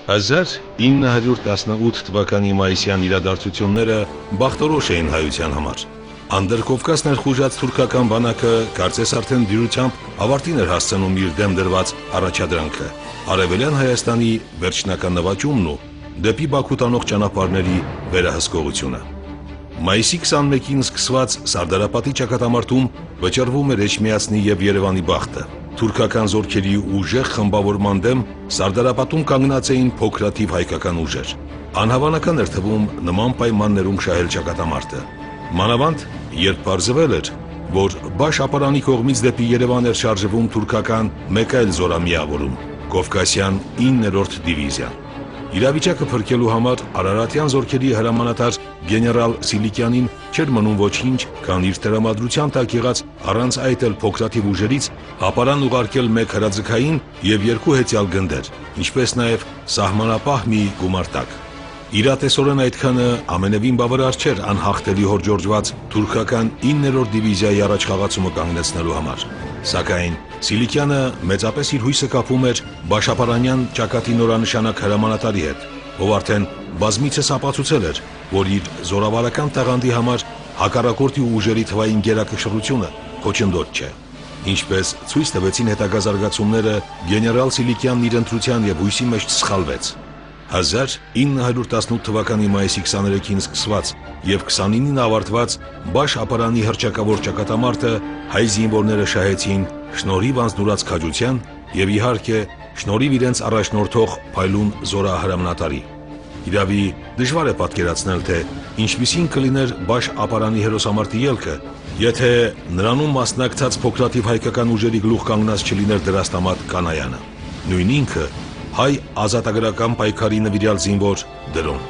1918 թվականի մայիսյան իրադարձությունները բախտորոշ էին հայության համար։ Անդրկովկաս ներխուժած թուրքական բանակը կարծես արդեն դյուրությամբ ավարտին էր հասցնում իր դեմ դրված առաջադրանքը։ Արևելյան Հայաստանի վերջնական նվաճումն ու դեպի Բաքու տանող ճանապարհների վերահսկողությունը։ Մայիսի 21-ին սկսված Սարդարապատի ճակատամարտում վճռվում էր Էջմիածնի եւ Երևանի բախտը։ Թուրքական զորքերի ուժեղ խմբավորման դեմ Սարդարապատում կանգնած էին փոքրաթիվ հայկական ուժեր։ Անհավանական էր թվում նման պայմաններում շահել ճակատամարտը։ Մանավանդ, երբ պարզվել էր, որ Բաշ ապարանի կողմից դեպի Երևան էր շարժվում թուրքական մեկ այլ զորամիավորում՝ Կովկասյան 9-րդ դիվիզիան։ Իրավիճակը փրկելու համար Արարատյան զորքերի հրամանատար գեներալ Սիլիկյանին չէր մնում ոչինչ, քան իր տրամադրության տակ եղած առանց այդ էլ փոքրաթիվ ուժերից ապարան ուղարկել մեկ հրաձգային եւ երկու հեծյալ գնդեր, ինչպես նաեւ սահմանապահ մի գումարտակ։ Իրատեսորեն այդքանը ամենևին բավարար չէր անհաղթելի հորժորժված թուրքական 9-րդ դիվիզիայի առաջխաղացումը կանգնեցնելու համար։ Սակայն Սիլիկյանը մեծապես իր հույսը կապում էր Բաշապարանյան ճակատի նորանշանակ հրամանատարի հետ, ով արդեն բազմիցս ապացուցել էր, որ իր զորավարական տաղանդի համար հակառակորդի ուժերի թվային գերակշռությունը խոչընդոտ չէ։ Ինչպես ցույց տվեցին հետագա զարգացումները, գեներալ Սիլիկյանն իր ընտրության եւ հույսի մեջ սխալվեց։ 1918 թվականի մայիսի 23-ին սկսված եւ 29-ին ավարտված Բաշ ապարանի հռչակավոր ճակատամարտը հայ զինվորները շահեցին շնորհիվ անձնուրաց քաջության եւ իհարկե շնորհիվ իրենց առաջնորդող փայլուն զորահրամանատարի։ Իրավի դժվար է պատկերացնել, թե ինչպիսին կլիներ Բաշ ապարանի հերոսամարտի ելքը, եթե նրանում մասնակցած փոքրաթիվ հայկական ուժերի գլուխ կանգնած չլիներ Դրաստամատ Կանայանը, նույն ինքը հայ ազատագրական պայքարի նվիրյալ զինվոր Դրոն։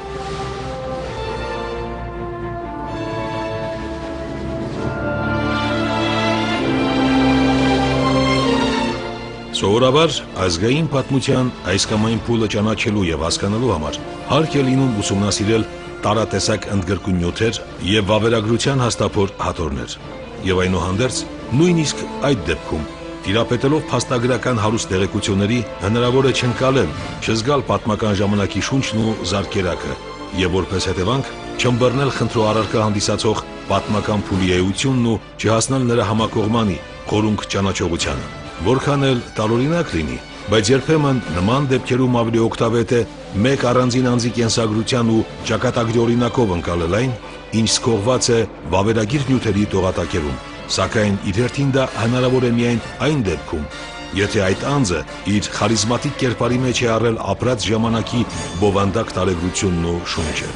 Սովորաբար ազգային պատմության այս կամ այն փուլը ճանաչելու եւ հասկանալու համար հարկ է լինում ուսումնասիրել տարատեսակ ընդգրկուն նյութեր եւ վավերագրության հաստափոր հատորներ։ Եվ այնուհանդերձ նույնիսկ այդ դեպքում տիրապետելով փաստագրական հարուստ տեղեկությունների հնարավոր է չընկալել, չզգալ պատմական ժամանակի շունչն ու զարկերակը եւ որպես հետևանք չըմբռնել խնդրո առարկա հանդիսացող պատմական փուլի էությունն ու չհասնել նրա համակողմանի խորունկ ճանաչողությանը։ Որքան էլ տարօրինակ լինի, բայց երբեմն նման դեպքերում ավելի օգտավետ է մեկ առանձին անձի կենսագրության ու ճակատագրի օրինակով ընկալել այն, ինչ սկողված է վավերագիր նյութերի տողատակերում։ Սակայն իր հերթին դա հնարավոր է միայն այն դեպքում, եթե այդ անձը իր խարիզմատիկ կերպարի մեջ է առել ապրած ժամանակի բովանդակ տարեգրությունն ու շունչը։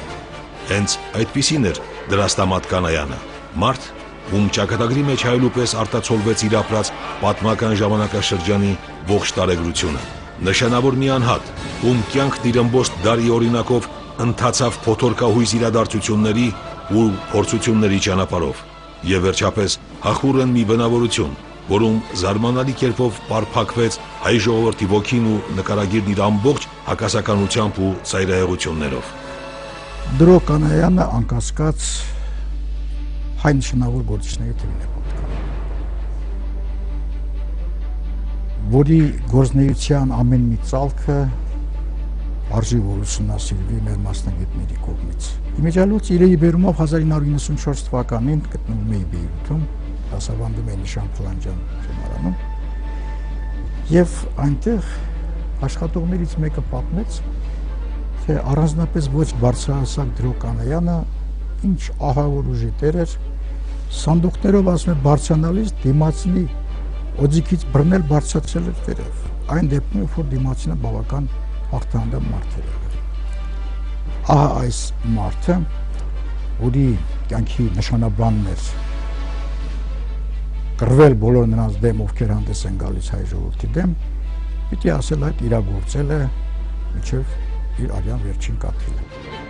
Հենց այդպիսին էր Դրաստամատ Կանայանը, մարդ, ում ճակատագրի մեջ հայելու պես արտացոլվեց իր ապրած պատմական ժամանակաշրջանի ողջ տարեգրությունը։ Նշանավոր մի անհատ, ում կյանքն իր ըմբոստ դարի օրինակով ընթացավ փոթորկահույս իրադարձությունների ու փորձությունների ճանապարհով։ Եվ վերջապես հախուռն մի բնավորություն, որում զարմանալի կերպով պարփակվեց հայ ժողովրդի ոգին ու նկարագիրն իր ամբողջ հակասականությամբ ու ծայրահեղություններով։ Դրո Կանայանը անկասկած հայ նշանավոր գործիչների թվին է պատկանում, որի գործնեության ամեն մի ծալքը արժի որ ուսումնասիրվի մեր մասնագետների կողմից։ Իմիջիալոց իրերի բերումով 1994 թվականին գտնվում էի Բեյրութում, դասավանդում էի Նիշան Փլանջյան թեմարանում, եւ այնտեղ աշխատողներից մեկը պատմեց, թե առանձնապես ոչ բարձրահասակ Դրո Կանայանը ինչ ահավոր ուժի տեր էր, սանդուղքներով ասում է բարձրանալիս դիմացինի օձիքից բռնել բարձրացրել էր վերև։ Այն դեպքում, որ դիմացինը բավական հաղթանդամ մարդ էր եղել։ Ահա այս մարդը, որի կյանքի նշանաբանն էր կռվել բոլոր նրանց դեմ, ովքեր հանդես են գալիս հայ ժողովրդի դեմ, պիտի ասել այդ իրագործել է մինչև իր արյան վերջին կաթիլը։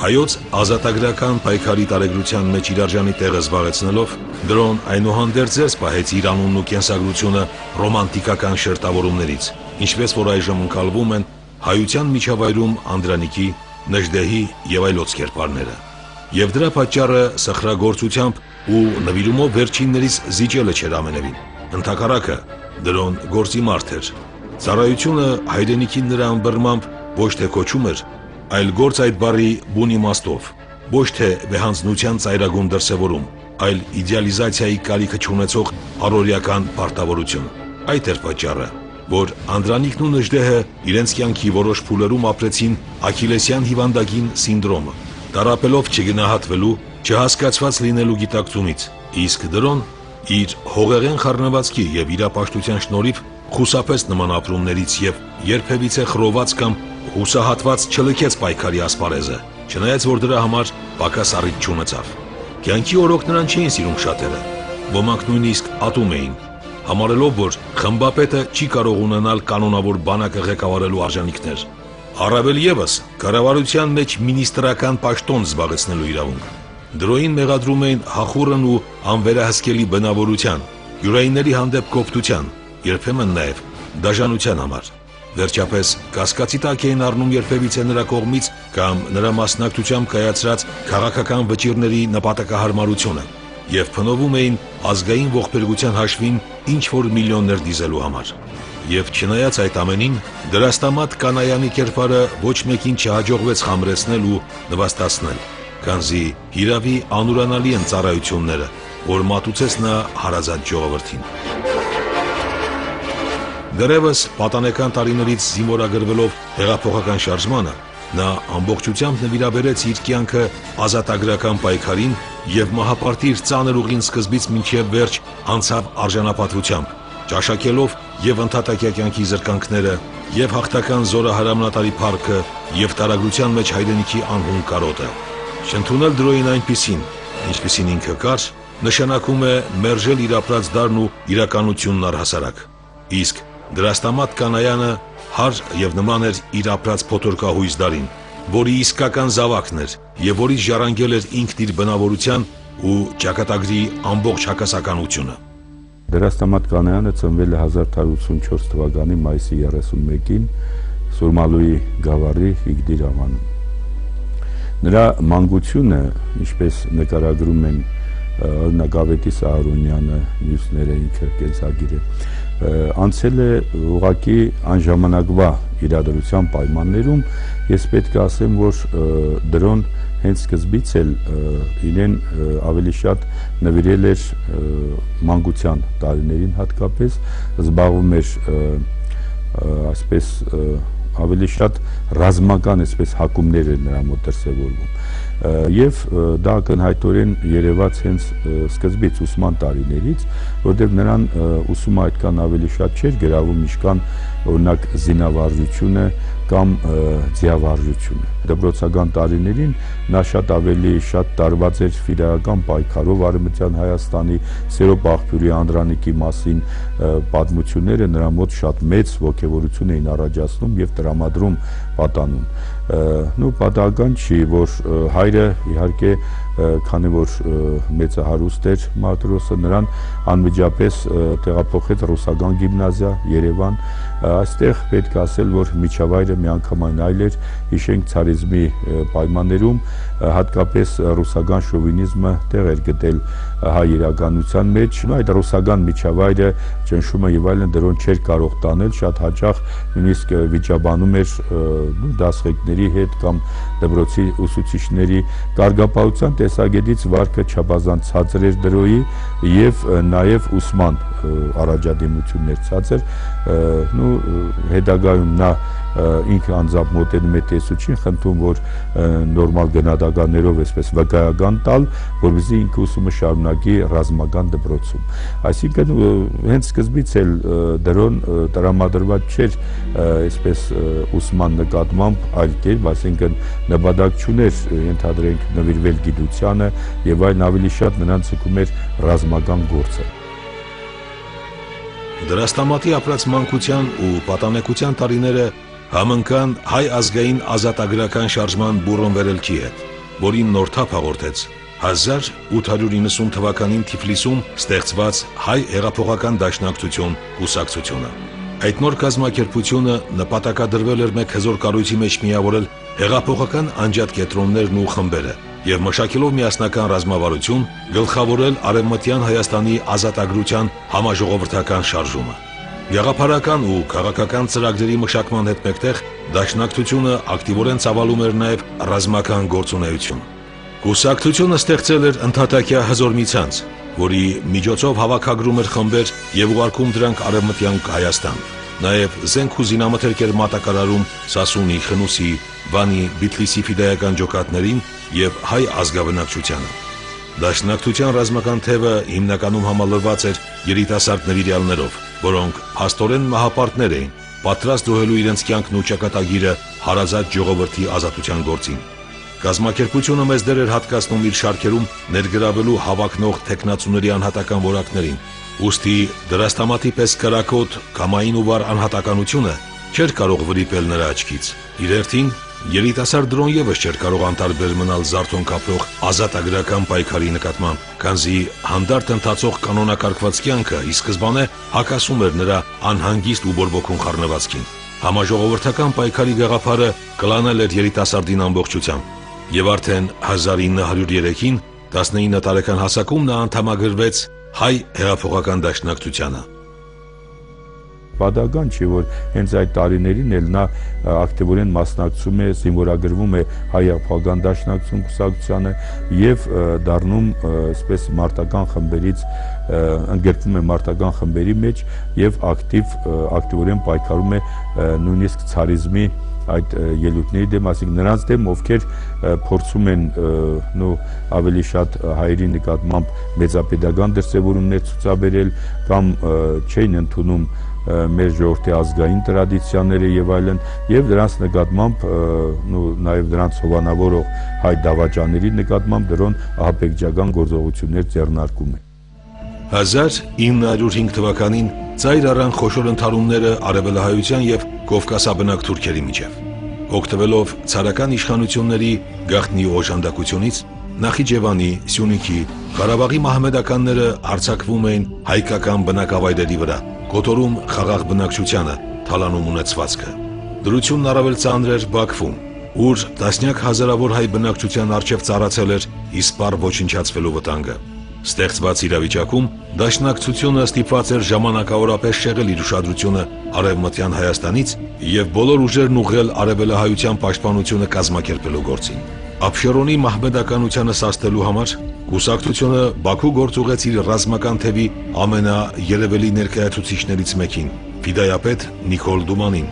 Հայոց ազատագրական պայքարի տարեգրության մեջ իր արժանի տեղը զբաղեցնելով, Դրոն այնուհանդերձ զերծ պահեց իր անունն ու կենսագրությունը ռոմանտիկական շերտավորումներից, ինչպես որ այժմ ընկալվում են հայության միջավայրում Անդրանիկի, Նժդեհի եւ այլոց կերպարները։ Եվ դրա պատճառը սխրագործությամբ ու նվիրումով վերջիններից զիջելը չէր ամենևին։ Ընդհակառակը Դրոն գործի մարդ էր։ Ծառայությունը հայրենիքին նրա ըմբռնմամբ ոչ թե կոչում էր, այլ գործ այդ բառի բուն իմաստով, ոչ թե վեհանձնության ծայրագուն դրսևորում, այլ իդեալիզացիայի կարիքը չունեցող առօրյական պարտավորություն։ Այդ էր պատճառը, որ Անդրանիկն ու Նժդեհը իրենց կյանքի որոշ փուլերում ապրեցին Աքիլեսյան հիվանդագին սինդրոմը, տառապելով չգնահատվելու, չհասկացված լինելու գիտակցումից, իսկ դրոն իր հողեղեն խառնվածքի եւ իրապաշտության շնորհիվ խուսափեց նման ապրումներից եւ երբևիցե խռոված կամ հուսահատված չլքեց պայքարի ասպարեզը, չնայած որ դրա համար պակաս առիթ չունեցավ։ Կյանքի օրոք նրան չէին սիրում շատերը, ոմանք նույնիսկ ատում էին, համարելով, որ խմբապետը չի կարող ունենալ կանոնավոր բանակը ղեկավարելու արժանինքներ, առավել ևս կառավարության մեջ մինիստրական պաշտոն զբաղեցնելու իրավունք։ Դրոյին մեղադրում էին հախուռն ու անվերահսկելի բնավորության, յուրայինների հանդեպ կոպտության, երբեմն նաև դաժանության համար։ Վերջապես կասկածի տակ էին առնում երբևիցե նրա կողմից կամ նրա մասնակցությամբ կայացրած քաղաքական վճիռների նպատակահարմարությունը եւ փնովում էին ազգային ողբերգության հաշվին ինչ-որ միլիոններ դիզելու համար։ Եվ չնայած այդ ամենին, Դրաստամատ Կանայանի կերպարը ոչ մեկին չհաջողվեց խամրեցնել ու նվաստացնել, քանզի հիրավի անուրանալի են ծառայությունները, որ մատուցեց նա հարազատ ժողովրդին։ Դեռևս պատանեկան տարիներից զինվորագրվելով հեղափոխական շարժմանը, նա ամբողջությամբ նվիրաբերեց իր կյանքը ազատագրական պայքարին եւ մահապարտիր ծանր ուղին սկզբից մինչեւ վերջ անցավ արժանապատվությամբ, ճաշակելով եւ ընդհատակյա կյանքի զրկանքները, եւ հաղթական զորահրամանատարի փառքը, եւ տարագրության մեջ հայրենիքի անհուն կարոտը։ Չընդունել դրոյին այնպիսին, ինչպիսին ինքը կար, նշանակում է մերժել իր ապրած դարն ու իրականությունն առհասարակ։ Իսկ Դրաստամատ Կանայանը հար եւ նման էր իր ապրած փոթորկահույս դարին, որի իսկական զավակն էր եւ որից ժառանգել էր ինքն իր բնավորության ու ճակատագրի ամբողջ հակասականությունը։ Դրաստամատ Կանայանը ծնվել է 1884 թվականի մայիսի 31-ին Սուրմալուի գավառի Իգդիր անվանում։ Նրա մանկությունը, ինչպես նկարագրում են օրինակ Ավետիս Ահարոնյանը, մյուսները, ինքը կենսագիր է, անցել է ուղղակի անժամանակվա իրադրության պայմաններում, ես պետք է ասեմ, որ դրոն հենց սկզբից էլ իրեն ավելի շատ նվիրել էր մանկության տարիներին հատկապես, զբաղվում էր այսպես ավելի շատ ռազմական այսպես հակումներ էր նրա մոտ դրսևորվում եւ դա ակնհայտորեն երևաց հենց սկզբից ուսման տարիներից, որտեղ նրան ուսումը այդքան ավելի շատ չէր գրավում, ինչքան օրինակ զինավարժությունը կամ ձիավարժությունը։ Դպրոցական տարիներին նա շատ տարված էր ֆիդայական պայքարով Արևմտյան Հայաստանի Սերոբ աղբյուրի Անդրանիկի մասին պատմությունները նրա մոտ շատ մեծ ոգևորություն էին առաջացնում եւ տրամադրում պատանում։ Պատահական չի, որ հայրը իհարկե քանի որ մեծահարուստ էր Մատրոսը, նրան անմիջապես տեղափոխեց ռուսական գիմնազիա Երևան, այստեղ պետք է ասել, որ միջավայրը միանգամայն այլ էր, հիշենք ցարիզմի պայմաններում, հատկապես ռուսական շովինիզմը տեղ էր գտել հայ իրականության մեջ, այդ ռուսական միջավայրը ճնշումը եւ այլն դրոն չէր կարող տանել, շատ հաճախ նույնիսկ վիճաբանում էր դասղեկների հետ կամ դպրոցի ուսուցիչների կարգապահության տեսակետից վարքը չափազանց ցածր էր դրոյի եւ նաեւ ուսման առաջադիմություններ ցածր, հետագայում նա ինքը անձամբ մոտենում է տեսուչին, խնդրում, որ նորմալ գնահատականներով այսպես վկայական տալ, որպեսզի ինքը ուսումը շարունակի ռազմական դպրոցում։ Այսինքն հենց սկզբից էլ դրոն տրամադրված չէր այսպես ուսման նկատմամբ այլ կերպ, այսինքն նպատակ չուներ, ենթադրենք, նվիրվել գիտությանը եւ այլն, ավելի շատ նրան ցկում էր ռազմական գործը։ Դրաստամատի ապրած մանկության ու պատանեկության տարիները համընկան հայ ազգային ազատագրական շարժման բուռն վերելքի հետ, որին նոր թափ հաղորդեց 1890 թվականին Թիֆլիսում ստեղծված հայ հեղափոխական դաշնակցություն կուսակցությունը։ Այդ նոր կազմակերպությունը նպատակադրվել էր մեկ հզոր կառույցի մեջ միավորել հեղափոխական անջատ կենտրոններն ու խմբերը եւ մշակելով միասնական ռազմավարություն գլխավորել Արևմտյան Հայաստանի ազատագրության համաժողովրդական շարժումը։ Գաղափարական ու քաղաքական ծրագրերի մշակման հետ մեկտեղ դաշնակցությունը ակտիվորեն ծավալում էր նաև ռազմական գործունեություն։ Կուսակցությունը ստեղծել էր ընդհատակյա հզոր մի ցանց, որի միջոցով հավաքագրում էր խմբեր եւ ուղարկում դրանք Արևմտյան Հայաստան։ Նաև զենք ու զինամթերք էր մատակարարում Սասունի, Խնուսի, Վանի, Բիթլիսի ֆիդայական ջոկատներին եւ հայ ազգաբնակչությանը։ Դաշնակցության ռազմական թևը հիմնականում համալրված էր երիտասարդ նվիրյալներով, որոնք փաստորեն մահապարտներ էին, պատրաստ դոհելու իրենց կյանքն ու ճակատագիրը հարազատ ժողովրդի ազատության գործին։ Կազմակերպությունը մեծ դեր էր հատկացնում իր շարքերում ներգրավելու հավակնող թեկնածուների անհատական որակներին, ուստի դրաստամատի պես կրակոտ, կամային ու վառ անհատականությունը չէր կարող վրիպել նրա աչքից։ Իր հերթին երիտասարդ դրոն եւս չէր կարող անտարբեր մնալ զարթոն կապրող ազատագրական պայքարի նկատմամբ, քանզի հանդարտ ընթացող կանոնակարգված կյանքը ի սկզբանե հակասում էր նրա անհանգիստ ու բորբոքուն խառնվածքին։ Համաժողովրդական պայքարի գաղափարը կլանել էր երիտասարդին ամբողջությամբ, եւ արդեն 1903-ին 19 տարեկան հասակում նա անդամագրվեց հայ հեղափոխական դաշնակցությանը։ Պատահական չի, որ հենց այդ տարիներին էլ նա ակտիվորեն մասնակցում է, զինվորագրվում է հայ հեղափոխական դաշնակցություն կուսակցությանը եւ դառնում այսպես մարտական խմբերից ընդգրկվում է մարտական խմբերի մեջ եւ ակտիվորեն պայքարում է նույնիսկ ցարիզմի այդ ելույթների դեմ, ասենք նրանց դեմ, ովքեր փորձում են ավելի շատ հայերի նկատմամբ մեծապետական դրսևորումներ ցուցաբերել կամ չէին ընդունում մեր ժողովրդի ազգային տրադիցիաները եւ այլն, եւ դրանց նկատմամբ նաեւ դրանց հովանավորող հայ դավաճանների նկատմամբ դրոն ահաբեկչական գործողություններ ձեռնարկում է։ 1905 թվականին ծայր առան խոշոր ընդհարումները արևելահայության եւ կովկասաբնակ թուրքերի միջև։ Օգտվելով ցարական իշխանությունների գաղտնի օժանդակությունից Նախիջևանի, Սյունիքի, Ղարաբաղի մահմեդականները հարձակվում էին հայկական բնակավայրերի վրա, կոտորում խաղաղ բնակչությանը, թալանում ունեցվածքը։ Դրությունն առավել ծանր էր Բաքվում, ուր տասնյակ հազարավոր հայ բնակչության առջև ծառացել էր իսպառ ոչնչացվելու վտանգը։ Ստեղծված իրավիճակում դաշնակցությունը ստիպված էր ժամանակավորապես շեղել իր ուշադրությունը Արևմտյան Հայաստանից եւ բոլոր ուժերն ուղղել արևելահայության պաշտպանությունը կազմակերպելու գործին։ Աբշերոնի մահմեդականությանը սաստելու համար կուսակցությունը Բաքու գործուղեց իր ռազմական թևի ամենաերևելի ներկայացուցիչներից մեկին՝ ֆիդայապետ Նիկոլ Դումանին,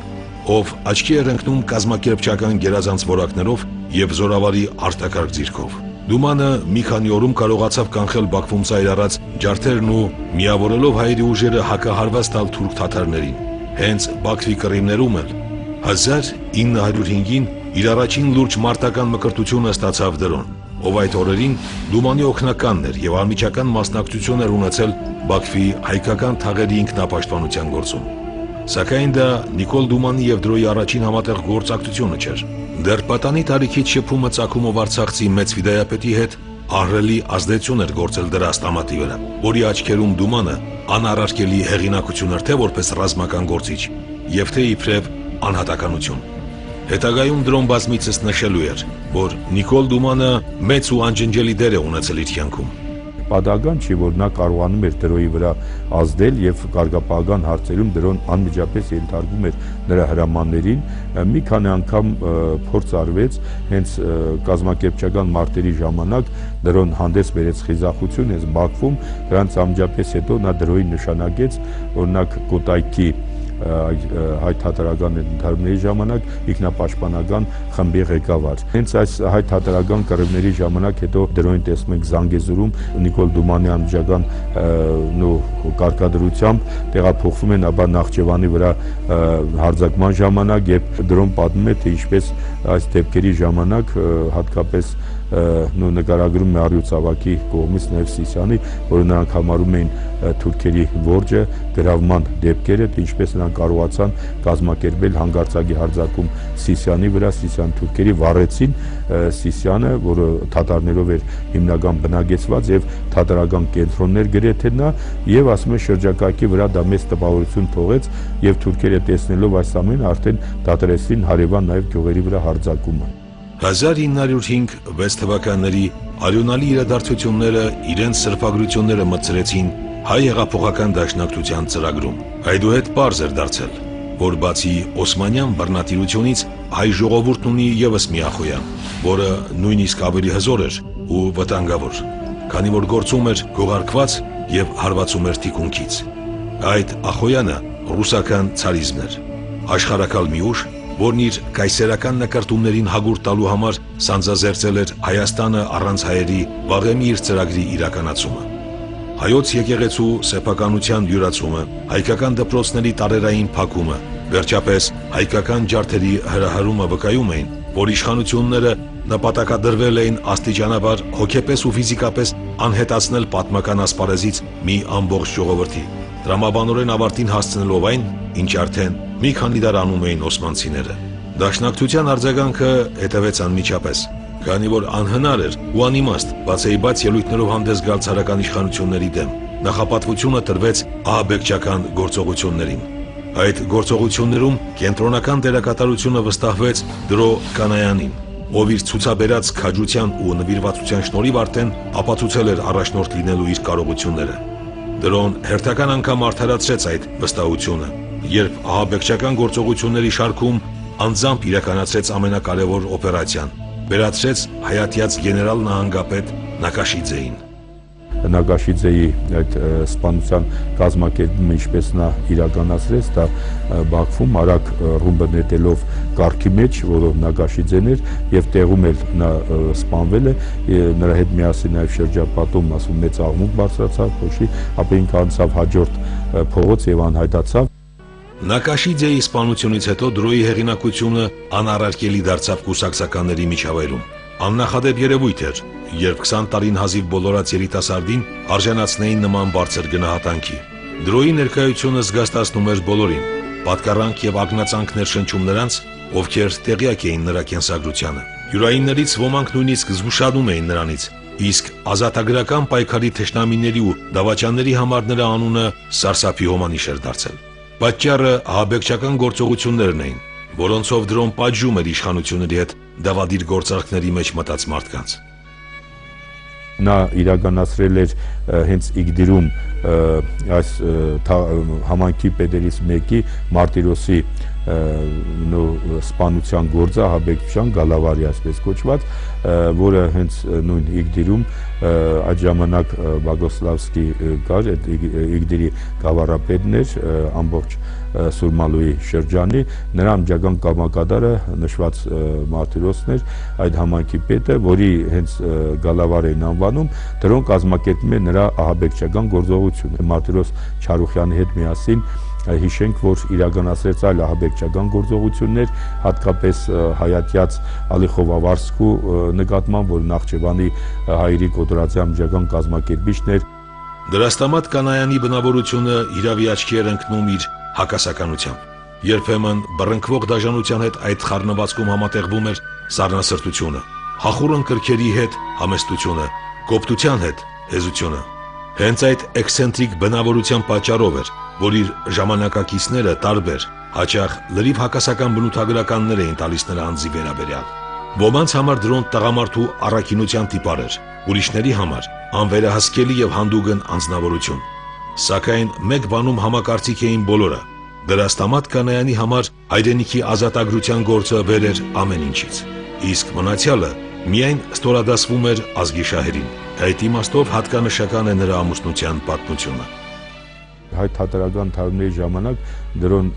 ով աչքի էր ընկնում կազմակերպչական գերազանց որակներով եւ զորավարի արտակարգ ձիրքով։ Դումանը մի քանի օրում կարողացավ կանխել Բաքվում ծայր առած ջարդերն ու միավորելով հայերի ուժերը հակահարված տալ թուրք թաթարներին։ Հենց Բաքվի կռիվներում էլ 1905-ին իր առաջին լուրջ մարտական մկրտությունը ստացավ դրոն, ով այդ օրերին Դումանի օգնականն էր եւ անմիջական մասնակցություն էր ունեցել Բաքվի հայկական թաղերի ինքնապաշտպանության գործում։ Սակայն դա Նիկոլ Դումանի եւ դրոյի առաջին համատեղ գործակցությունը չէր։ Դեռ պատանի տարիքից շփումը ծագումով Արցախցի մեծ ֆիդայապետի հետ ահռելի ազդեցություն էր գործել դրա ստամատի վրա, որի աչքերում Դումանը անառարկելի հեղինակություն էր թե որպես ռազմական գործիչ եւ թե իբրև անհատականություն։ Հետագայում դրոն բազմիցս նշելու էր, որ Նիկոլ Դումանը մեծ ու անջնջելի դեր է ունեցել իր կյանքում։ Պատահական չի, որ նա կարողանում էր դրոյի վրա ազդել եւ կարգապահական հարցերում դրոն անմիջապես ենթարկում էր նրա հրամաններին։ Մի քանի անգամ փորձ արվեց հենց կազմակերպչական մարտերի ժամանակ դրոն հանդես բերեց խիզախություն հենց Բաքվում, դրանց անմիջապես հետո նա դրոյին նշանակեց օրինակ Կոտայքի հայ թաթարական ընդհարումների ժամանակ ինքնապաշտպանական խմբի ղեկավար։ Հենց այս հայ թաթարական կռիվների ժամանակ հետո դրոյին տեսնում ենք Զանգեզուրում Նիկոլ Դումանի անմիջական կարգադրությամբ տեղափոխվում են ապա Նախճեվանի վրա հարձակման ժամանակ եւ դրոն պատմում է թե ինչպես այս դեպքերի ժամանակ հատկապես նկարագրում է Արյուծավակի կողմից նաև Սիսիանի, որը նրանք համարում էին թուրքերի որջը, գրավման դեպքերը, թե ինչպես նրանք կարողացան կազմակերպել հանգարցակի հարձակում Սիսիանի վրա, Սիսիան թուրքերի վառեցին Սիսիանը, որը թաթարներով էր հիմնական բնակեցված եւ թաթարական կենտրոններ գրեթե նա, եւ ասում է շրջակայքի վրա դա մեծ տպավորություն թողեց եւ թուրքերը տեսնելով այս ամենը արդեն դադարեցին հարևան նաև գյուղերի վրա հարձակումը։ 1905-6 թվականների արյունալի իրադարձությունները իրենց սրբագրությունները մտցրեցին հայ հեղափոխական դաշնակցության ծրագրում։ Այդուհետ պարզ էր դարձել, որ բացի օսմանյան բռնատիրությունից հայ ժողովուրդն ունի ևս մի ախոյան, որը նույնիսկ ավելի հզոր էր ու վտանգավոր, քանի որ գործում էր գողարկված եւ հարվածում էր թիկունքից։ Այդ ախոյանը ռուսական ցարիզմն էր, աշխարհակալ մի ուժ, որն իր կայսերական նկարտումներին հագուրդ տալու համար սանձազերծել էր Հայաստանը առանց հայերի վաղեմի իր ծրագրի իրականացումը։ Հայոց եկեղեցու սեփականության յուրացումը, հայկական դպրոցների տարերային փակումը, վերջապես հայկական ջարդերի հրահարումը վկայում էին, որ իշխանությունները նպատակադրվել էին աստիճանաբար հոգեպես ու ֆիզիկապես անհետացնել պատմական ասպարեզից մի ամբողջ ժողովրդի, տրամաբանորեն ավարտին հասցնելով այն, ինչ արդեն մի քանի դար անում էին օսմանցիները։ Դաշնակցության արձագանքը հետևեց անմիջապես, քանի որ անհնար էր ու անիմաստ բացեիբաց ելույթներով հանդես գալ ցարական իշխանությունների դեմ, նախապատվությունը տրվեց ահաբեկչական գործողություններին։ Այդ գործողություններում կենտրոնական դերակատարությունը վստահվեց Դրո Կանայանին, ով իր ցուցաբերած քաջության ու նվիրվածության շնորհիվ արդեն ապացուցել էր առաջնորդ լինելու իր կարողությունները։ Դրոն հերթական անգամ արդարացրեց այդ վստահությունը, երբ ահաբեկչական գործողությունների շարքում անձամբ իրականացրեց ամենակարևոր օպերացիան, վերացրեց հայատյաց գեներալ նահանգապետ Նակաշիձեին։ Նագաշիձեի այդ սպանության կազմակերպումը ինչպես նա իրականացրեց, դա Բաքվում արագ ռումբը նետելով կարգի մեջ, որով Նագաշիձեն էր եւ տեղում էլ նա սպանվել է, նրա հետ միասին նաեւ շրջապատում ասում մեծ աղմուկ բարձրացավ փոշի, ապա ինքը անցավ հաջորդ փողոց եւ անհայտացավ։ Նակաշիձեի սպանությունից հետո Դրոյի հեղինակությունը անառարկելի դարձավ կուսակցականների միջավայրում։ Աննախադեպ երևույթ էր, երբ 20 տարին հազիվ բոլորած երիտասարդին արժանացնեին նման բարձր գնահատանքի։ Դրոյի ներկայությունը զգաստացնում էր բոլորին, պատկառանք եւ ագնացանքներ շնչում նրանց, ովքեր տեղյակ էին նրա կենսագրությանը։ Յուրայիններից ոմանք նույնիսկ զգուշանում էին նրանից, իսկ ազատագրական պայքարի թշնամիների ու դավաճանների համար նրա անունը սարսափի հոմանիշ էր դարձել։ Պատճառը ահաբեկչական գործողություններն էին, որոնցով Դրոն պատժում էր իշխանությունների հետ դավադիր գործարքների մեջ մտած մարդկանց։ Նա իրականացրել էր հենց Իգդիրում այս համանքի պետերից մեկի Մարտիրոսի սպանության գործը, ահաբեկչության գալավարի այսպես կոչված, որը հենց նույն Իգդիրում այդ ժամանակ Բագոսլավսկի կար, այդ Իգդիրի գավառապետն էր ամբողջ Սուրմալուի շրջանի, նրա ամջական կամակադարը նշված Մարտիրոսն էր, այդ համանքի պետը, որի հենց գալավար էին անվանում, դրոն կազմակերպում է նրա ահաբեկչական գործողությունը։ Մարտիրոս Չարուխյանի հետ միասին հիշենք, որ իրականացրեց այլ ահաբեկչական գործողություններ, հատկապես հայատյաց Ալիխովավարսկու նկատմամբ, որ Նախճեվանի հայերի կոտորածի ամջական կազմակերպիչն էր։ Դրաստամատ Կանայանի բնավորությունը իրավի աչքի էր ընկնում իր հակասականությամբ։ Երբեմն բռնկվող դաժանության հետ այդ խառնվածքում համատեղվում էր սառնասրտությունը, հախուռն կրքերի հետ համեստությունը, կոպտության հետ հեզությունը։ Հենց այդ էքսցենտրիկ բնավորության պատճառով էր, որ իր ժամանակակիցները տարբեր, հաճախ լրիվ հակասական բնութագրականներ էին տալիս նրա անձի վերաբերյալ։ Ոմանց համար Դրոն տղամարդու առաքինության տիպար էր, ուրիշների համար անվերահսկելի եւ հանդուգն անձնավորություն։ Սակայն մեկ բանում համակարծիք էին բոլորը. Դրաստամատ Կանայանի համար հայրենիքի ազատագրության գործը վեր էր ամեն ինչից, իսկ մնացյալը միայն ստորադասվում էր ազգի շահերին։ Այդ իմաստով հատկանշական է նրա ամուսնության պատմությունը։ Հայ թատերական թարումների ժամանակ Դրոն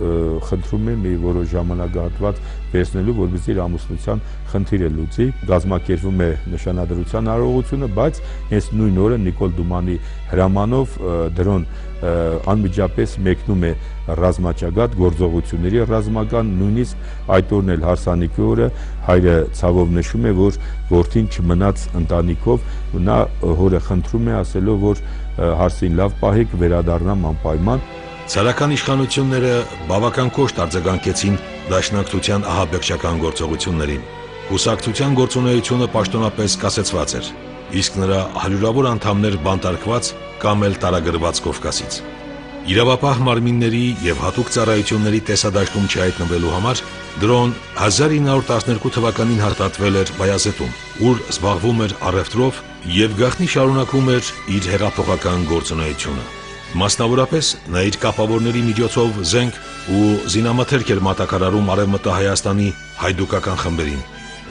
խնդրում է մի որոշ ժամանակահատված վերցնելու, որպեսզի իր ամուսնության խնդիրը լուծի, գազམ་ակերպվում է նշանադրության արարողությունը, բայց հենց նույն օրը Նիկոլ Դումանի հրամանով Դրոն անմիջապես մեկնում է ռազմաճակատ գործողությունների ռազմական, նույնիսկ այդ օրն էլ հարսանիքի օրը հայրը ցավով նշում է, որ որդին չմնաց ընտանիքով, նա հորը խնդրում է ասելով, որ հարսին լավ պահեք, վերադառնամ անպայման։ Ցարական իշխանությունները բավական կոշտ արձագանքեցին դաշնակցության ահաբեկչական գործողություններին։ Կուսակցության գործունեությունը պաշտոնապես կասեցված էր, իսկ նրա հարյուրավոր անդամներ բանտարկված կամ էլ տարագրված Կովկասից։ Իրավապահ մարմինների եւ հատուկ ծառայությունների տեսադաշտում չհայտնվելու համար Դրոն 1912 թվականին հարտատվել էր Բայազետում, ուր զբաղվում էր առևտրով եւ գաղտնի շարունակում էր իր հեղափոխական գործունեությունը։ Մասնավորապես նա իր կապավորների միջոցով զենք ու զինամթերք էր մատակարարում Արևմտահայաստանի հայդուկական խմբերին։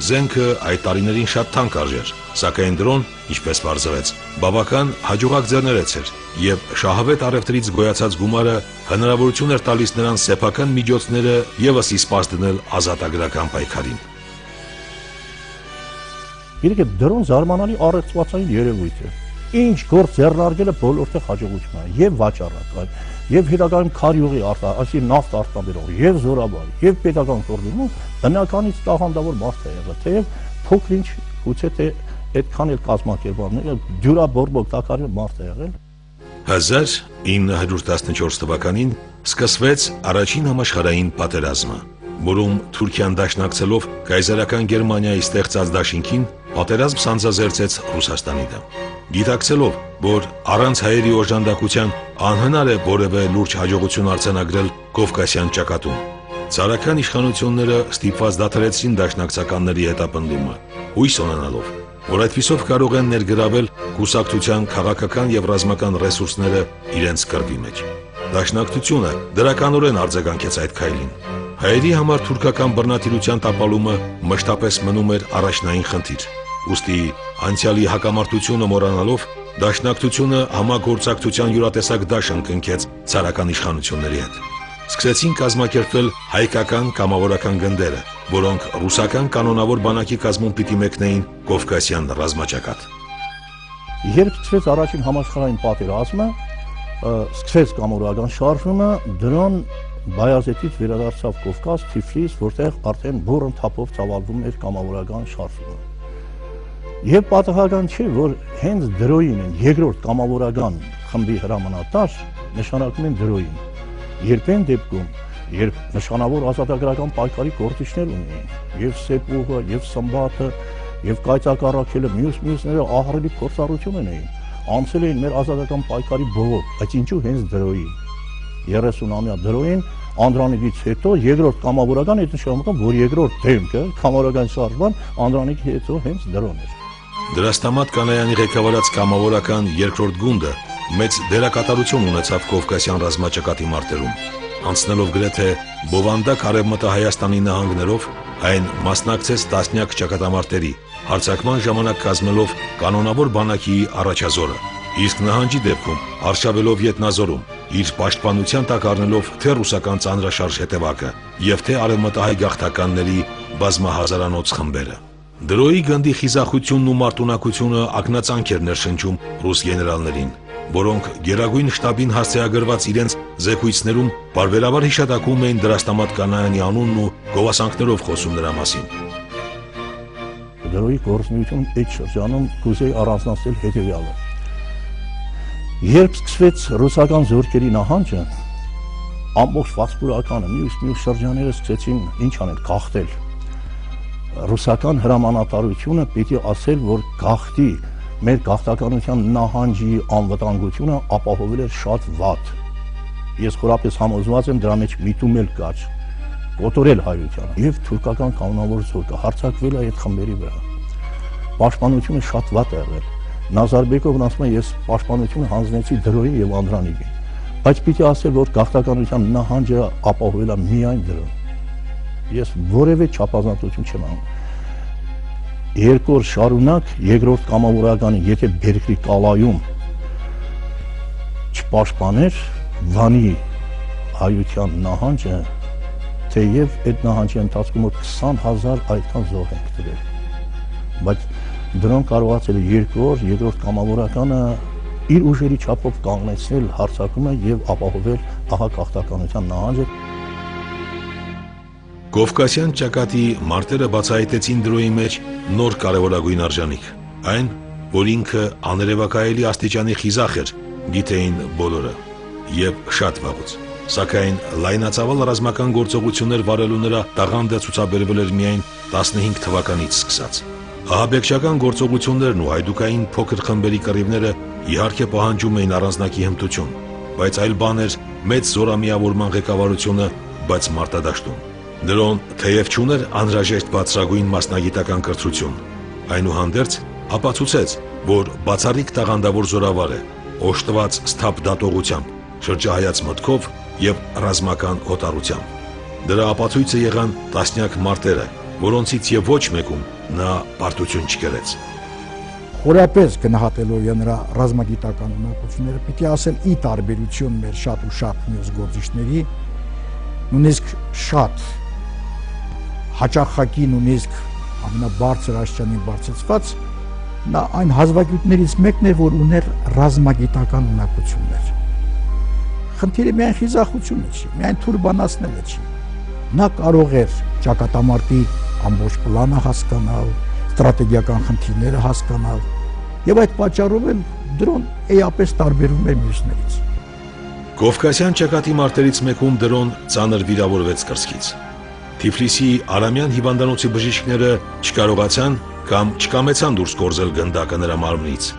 Զենքը այդ տարիներին շատ թանկ արժեր, սակայն դրոն, ինչպես պարզվեց, բավական հաջողակ ձեռներեց էր, եւ շահավետ առևտրից գոյացած գումարը հնարավորություն էր տալիս նրան սեփական միջոցները եւս իսպաս դնել ազատագրական պայքարին։ Իրենք դրոն զարմանալի առեղծվածային երևույթ է։ Ինչ գործ ձեռնարկելը բոլորտեղ հաջողություն է, եւ վաճառական, եւ հետագայում քարյուղի այսինքն նավթ արտադրող, եւ զորաբար, եւ պետական կողմում բնականից տաղանդավոր մարդ է եղել, թեև փոքր-ինչ գուցե թե այդքան էլ կազմակերպանները դյուրաբորբոք տակարի մարդ է եղել։ 1914 թվականին սկսվեց առաջին համաշխարհային պատերազմը, որում Թուրքիան դաշնակցելով կայսերական Գերմանիայի ստեղծած դաշինքին պատերազմ սանձազերծեց Ռուսաստանի դեմ։ Գիտակցելով, որ առանց հայերի օժանդակության անհնար է որևէ լուրջ հաջողություն արձանագրել Կովկասյան ճակատում, ցարական իշխանությունները ստիպված դադարեցին դաշնակցականների հետապնդումը, հույս ունենալով, որ այդպիսով կարող են ներգրավել կուսակցության քաղաքական եւ ռազմական ռեսուրսները իրենց կռվի մեջ։ Դաշնակցությունը դրականորեն արձագանքեց այդ քայլին։ Հայերի համար թուրքական բռնատիրության տապալումը մշտապես մնում էր առաջնային խնդիր։ Ուստի անցյալի հակամարտությունը մոռանալով դաշնակցությունը համագործակցության յուրատեսակ դաշն կնքեց ցարական իշխանությունների հետ։ Սկսեցին կազմակերպվել հայկական կամավորական գնդերը, որոնք ռուսական կանոնավոր բանակի կազմում պիտի մեկնեին Կովկասյան ռազմաճակատ։ Երբ սկսվեց առաջին համաշխարհային պատերազմը, սկսեց կամավորական շարժումը, դրոն Բայազետից վերադարձավ Կովկաս, Թիֆլիս, որտեղ արդեն բուռն թափով ծավալվում էր կամավորական շարժումը։ Եվ պատահական չէ, որ հենց դրոյին են երկրորդ կամավորական խմբի հրամանատար նշանակում են դրոյին։ Երբեն դեպքում, երբ նշանավոր ազատագրական պայքարի գործիչներ ունեին, եւ Սեպուղը, եւ Սմբատը, եւ Կայծակառաքելը, մյուսները ահռելի փորձառություն ունեին, անցել էին մեր ազատական պայքարի բողոք, բայց ինչու հենց դրոյին։ 30-ամյա դրոյին Անդրանիկից հետո երկրորդ կամավորական այդ նշանակում, որ երկրորդ դեմքը կամավորական շարժման Անդրանիկի հետո հենց դրոն էր։ Դրաստամատ Կանայանի ղեկավարած կամավորական երկրորդ գունդը մեծ դերակատարություն ունեցավ Կովկասյան ռազմաճակատի մարտերում, անցնելով գրեթե բովանդակ Արևմտահայաստանի նահանգներով, այն մասնակցեց տասնյակ ճակատամարտերի, հարձակման ժամանակ կազմելով կանոնավոր բանակի առաջազորը, իսկ նահանջի դեպքում արշավելով Ետնազորում, իր պաշտպանության տակ առնելով թե ռուսական ծանրաշարժ հետևակը եւ թե արևմտահայ գաղթականների բազմահազարանոց խմբերը։ Դրոյի գնդի խիզախությունն ու մարտունակությունը ակնածանք էր ներշնչում ռուս գեներալներին, որոնք Գերագույն շտաբին հասցեագրված իրենց զեկույցներում բարբերաբար հիշատակում էին Դրաստամատ Կանայանի անունն ու գովասանքներով խոսում նրա մասին։ Դրոյի գործունեություն այդ շրջանում կուզեի առանձնացնել հետևյալը։ Երբ սկսվեց ռուսական զորքերի նահանջը, ամբողջ վասպուրականը, մյուս շրջանները սկսեցին ինչ անել, գաղթել։ Ռուսական հրամանատարությունը պիտի ասել, որ գաղթի մեր գաղթականության նահանջի անվտանգությունը ապահովել էր շատ վատ։ Ես խորապես համոզված եմ դրա մեջ միտում էլ կար, կոտորել հայությանը եւ թուրքական կանոնավոր զորքը հարձակվել է այդ խմբերի վրա։ Պաշտպանությունը շատ վատ է եղել։ Նազարբեկովն ասում է, ես պաշտպանությունը հանձնեցի դրոյին եւ Անդրանիկին, բայց պիտի ասել, որ գաղթականության նահանջը ապահովել է միայն դրոն։ Ես որևէ չափազանցություն չեմ անում։ Երկու օր շարունակ երկրորդ կամավորականը, եթե Բերգրի կալայում չպաշտպաներ Վանի հայության նահանջը, թեև այդ նահանջի ընթացքում 20,000 այդքան զոհ են գտել, բայց դրոն կարողացել է երկու օր երկրորդ կամավորականը իր ուժերի չափով կանգնեցնել հարձակումը եւ ապահովել ահա գաղթականության նահանջը։ Կովկասյան ճակատի մարտերը բացահայտեցին դրոյի մեջ նոր կարևորագույն արժանիք, այն, որ ինքը աներևակայելի աստիճանի խիզախ էր, գիտեին բոլորը, եւ շատ վաղուց, սակայն լայնածավալ ռազմական գործողություններ վարելու նրա տաղանդը ցուցաբերվել էր միայն 15 թվականից սկսած։ Ահաբեկչական գործողություններն ու հայդուկային փոքր խմբերի կռիվները իհարկե պահանջում էին առանձնակի հմտություն, բայց այլ բան էր մեծ զորամիավորման ղեկավարությունը բաց մարտադաշտում։ Դրոն թեև չուներ անհրաժեշտ բարձրագույն մասնագիտական կրթություն, այնուհանդերձ ապացուցեց, որ բացառիկ տաղանդավոր զորավար է, օժտված սթափ դատողությամբ, շրջահայաց մտքով եւ ռազմական օտարությամբ։ Դրա ապացույցը եղան տասնյակ մարտերը, որոնցից եւ ոչ մեկում նա պարտություն չկրեց։ Խորապես գնահատելով նրա ռազմագիտական ունակությունները, պիտի ասել ի տարբերություն մեր շատ ու շատ մյուս գործիչների, նույնիսկ շատ հաճախակի, նույնիսկ ամենաբարձր աստիճանին բարձրացված, նա այն հազվագյուտներից մեկն է, որ ուներ ռազմագիտական ունակություններ։ Խնդիրը միայն խիզախությունը չի, միայն թուր բանացնելը չի։ Նա կարող էր ճակատամարտի ամբողջ պլանը հասկանալ, ստրատեգիական խնդիրները հասկանալ, եւ այդ պատճառով էլ դրոն էապես տարբերում է մյուսներից։ Կովկասյան ճակատի մարտերից մեկում դրոն ծանր վիրավորվեց կրծքից։ Թիֆլիսի Արամյան հիվանդանոցի բժիշկները չկարողացան կամ չկամեցան դուրս կորզել գնդակը նրա մարմնից,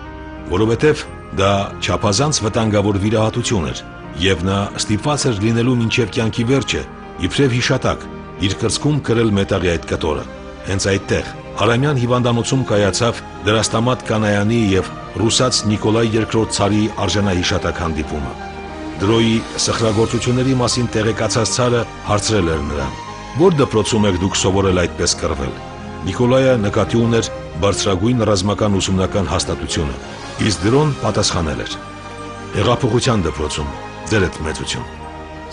որովհետև դա չափազանց վտանգավոր վիրահատություն էր, եւ նա ստիպված էր լինելու մինչև կյանքի վերջը, իբրև հիշատակ, իր կրծքում կրել մետաղի այդ կտորը։ Հենց այդտեղ Արամյան հիվանդանոցում կայացավ Դրաստամատ Կանայանի եւ ռուսաց Նիկոլայ II ցարի արժանահիշատակ հանդիպումը։ Դրոյի սխրագործությունների մասին տեղեկացած ցարը հարցրել էր նրան. «Որ դպրոցում եք դուք սովորել այդպես կռվել»։ Նիկոլայը նկատի ուներ բարձրագույն ռազմական ուսումնական հաստատությունը, իսկ դրոն պատասխանել էր. «Հեղափոխության դպրոցում, ձեր այդ մեծություն»։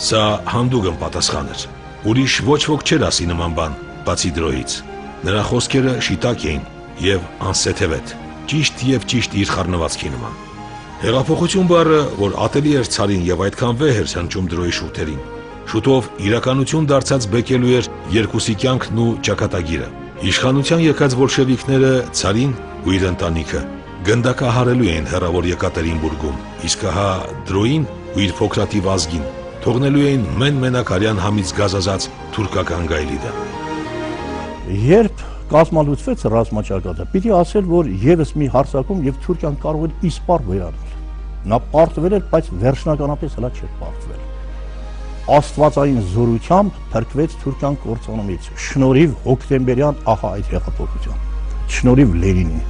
Սա հանդուգն պատասխան էր։ Ուրիշ ոչ ոք չէր ասի նման բան, բացի դրոյից։ Նրա խոսքերը շիտակ էին եւ անսեթևետ, ճիշտ եւ ճիշտ իր խառնվածքի նման։ Հեղափոխություն բառը, որ ատելի էր ցարին եւ այդքան վեհ էր հնչում դրոյի շուրթերին, շուտով իրականություն դարձած բեկելու էր երկուսի կյանքն ու ճակատագիրը։ Իշխանության եկած բոլշևիկները ցարին ու իր ընտանիքը գնդակահարելու էին հեռավոր Եկատերինբուրգում, իսկ հա դրոյին ու իր փոքրաթիվ ազգին թողնելու էին մեն-մենակ արյան համից գազազած թուրքական գայլիդը։ Երբ կազմալուծվեց ռազմաճակատը, պիտի ասել, որ եւս մի հարցակում եւ Թուրքիան կարող էր իսպառ վերանել։ Նա պարտվել էր, բայց վերջնականապես հլա չէր պարտվել։ Աստվածային զորությամբ փրկվեց Թուրքիան կործանումից, շնորհիվ հոկտեմբերյան ահա այդ հեղափոխության, շնորհիվ Լենինի։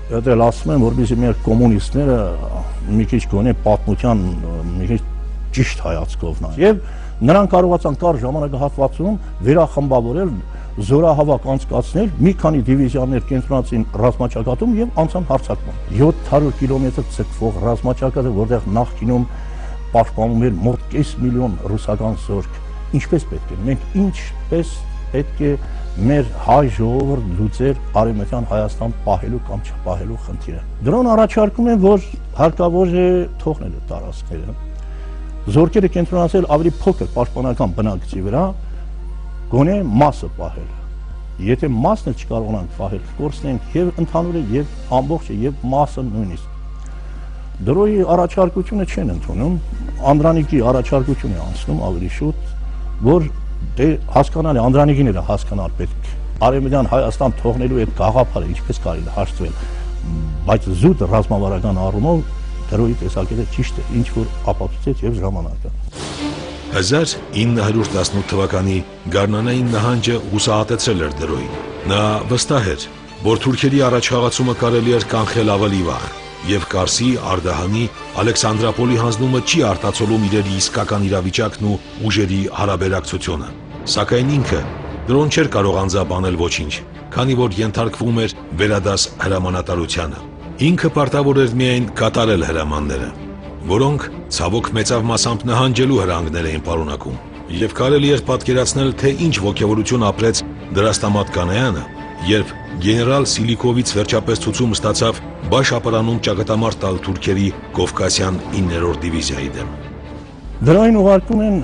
Դա ասում եմ, որպեսզի մեր կոմունիստները մի քիչ գոնե պատմության մի քիչ ճիշտ հայացքով նայեն։ Եվ նրանք կարողացան կարճ ժամանակահատվածում վերախմբավորել, զորահավաք անցկացնել, մի քանի դիվիզիաներ կենտրոնացին ռազմաճակատում եւ անցան հարձակման։ 700 կիլոմետր ցկվող ռազմաճակատը, որտեղ նախկինում պաշտպանում էր մոտ 5 միլիոն ռուսական զորք, ինչպես պետք է, մենք ինչպես պետք է մեր հայ ժողովուրդ լուծեր արևմտյան Հայաստան պահելու կամ չպահելու խնդիրը։ Դրան առաջարկում են, որ հարկավոր է թողնել այդ տարածքները, զորքերը կենտրոնացել ավելի փոքր պաշտպանական բնակցի վրա, գոնե մասը պահել։ Եթե մասն էլ չկարողանանք պահել, կորցնենք եւ ընդհանուրը եւ ամբողջը եւ մասը նույնիսկ։ Դրոյի առաջարկությունը չեն ընդունում, Անդրանիկի առաջարկություն է անցնում ավելի շուտ, որ դե հասկանալի Անդրանիկիները հասկանալ պետք։ Արևմտյան Հայաստան թողնելու այդ գաղափարը ինչպես կարելի հաշտվել, բայց զուտ ռազմավարական առումով դրոյի տեսակետը ճիշտ է, ինչ որ ապացուցեց եւ ժամանակը։ 1918 թվականի գարնանային նահանջը հուսահատեցրել էր դրոյին։ Նա վստահ էր, որ թուրքերի առաջխաղացումը կարելի էր կանխել ավելի վաղ, եւ Կարսի, Արդահանի, Ալեքսանդրապոլի հանձնումը չի արտացոլում իրերի իսկական իրավիճակն ու ուժերի հարաբերակցությունը։ Սակայն ինքը դրոն չէր կարող անձամբ անել ոչինչ, քանի որ ենթարկվում էր վերադաս հրամանատարությանը։ Ինքը պարտավոր էր միայն կատարել հրամանները, որոնք ցավոք մեծավ մասամբ նահանջելու հրանգներ էին պարունակում, եւ կարելի էր պատկերացնել, թե ինչ ոգևորություն ապրեց Դրաստամատ Կանայանը, երբ գեներալ Սիլիկովից վերջապես ցուցում ստացավ Բաշապարանում ճակատամարտ տալ թուրքերի Կովկասյան 9-րդ դիվիզիայի դեմ։ Դրային ուղարկում են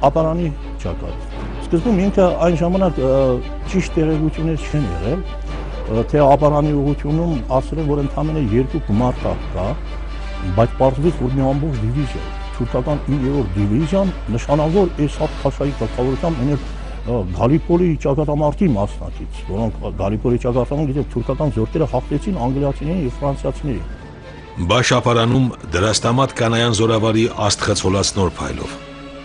ապարանի ճակատ։ Սկզբում ինքը այն ժամանակ ճիշտ տեղեկություններ չեն եղել, թե ապարանի ուղղությունում ասել են, որ ընդամենը 2 գումարտակ կա, բայց պարզվեց, որ մի ամբողջ դիվիզիա, թուրքական 9-րդ դիվիզիան նշանավոր Էսադ Փաշայի ղեկավարությամբ ուներ Գալիպոլի ճակատամարտի մասնակից, որոնք Գալիպոլի ճակատամարտում թուրքական զորքերը հաղթեցին անգլիացիներին եւ ֆրանսիացիներին։ Բաշապարանում Դրաստամատ Կանայան զորավարի աստղացոլած նոր փայլով